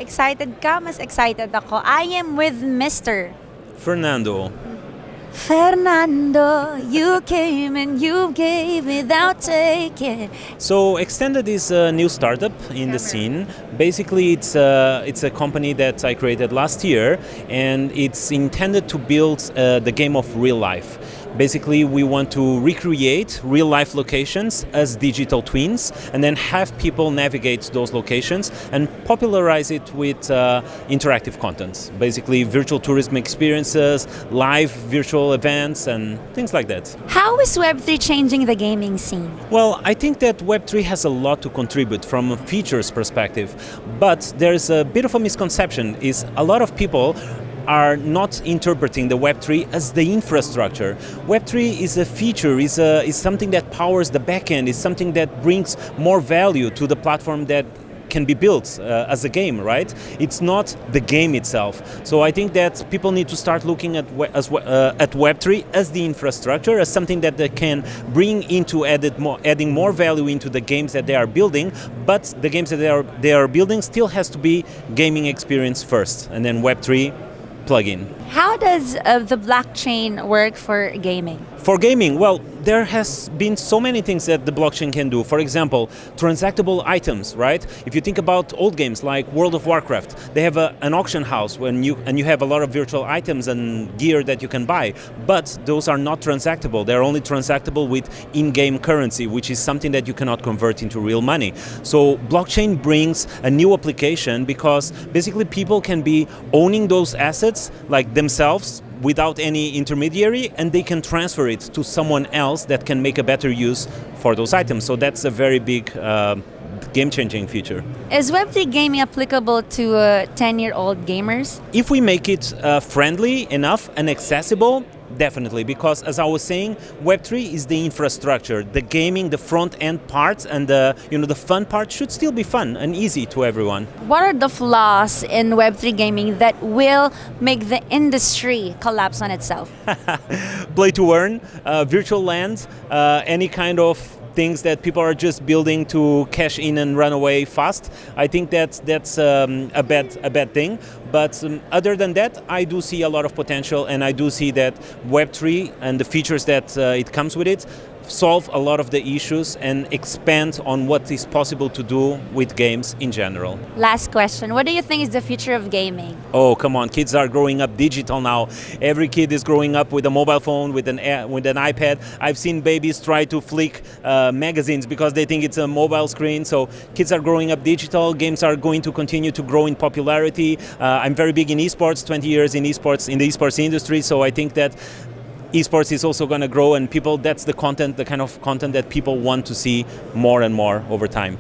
excited ka, mas excited ako. I am with Mr. Fernando. Fernando, you came and you gave without taking. So Xtend3d is a new startup in the scene. Basically, it's a company that I created last year, and it's intended to build the game of real life. Basically, we want to recreate real-life locations as digital twins and then have people navigate those locations and popularize it with interactive content. Basically, virtual tourism experiences, live virtual events, and things like that. How is Web3 changing the gaming scene? Well, I think that Web3 has a lot to contribute from a features perspective, but there's a bit of a misconception, is a lot of people are not interpreting the Web3 as the infrastructure. Web3 is a feature, is something that powers the backend, is something that brings more value to the platform that can be built as a game, right? It's not the game itself. So I think that people need to start looking at Web3 as the infrastructure, as something that they can bring into adding more value into the games that they are building, but the games that they are building still has to be gaming experience first, and then Web3 plugin. How does the blockchain work for gaming? For gaming, well, there has been so many things that the blockchain can do. For example, transactable items, right? If you think about old games like World of Warcraft, they have an auction house you have a lot of virtual items and gear that you can buy, but those are not transactable. They're only transactable with in-game currency, which is something that you cannot convert into real money. So blockchain brings a new application because basically people can be owning those assets like themselves without any intermediary, and they can transfer it to someone else that can make a better use for those items. So that's a very big game-changing feature. Is Web3 gaming applicable to 10-year-old gamers? If we make it friendly enough and accessible, definitely, because as I was saying, Web3 is the infrastructure. The gaming, the front-end parts, and the fun part should still be fun and easy to everyone. What are the flaws in Web3 gaming that will make the industry collapse on itself? Play to earn, virtual land, any kind of things that people are just building to cash in and run away fast. I think that's a bad thing. But other than that, I do see a lot of potential, and I do see that Web3 and the features that it comes with it solve a lot of the issues and expand on what is possible to do with games in general. Last question. What do you think is the future of gaming? Oh, come on. Kids are growing up digital now. Every kid is growing up with a mobile phone, with an iPad. I've seen babies try to flick magazines because they think it's a mobile screen. So kids are growing up digital. Games are going to continue to grow in popularity. I'm very big in esports, 20 years in esports, in the esports industry. So I think that esports is also going to grow, and that's the kind of content that people want to see more and more over time.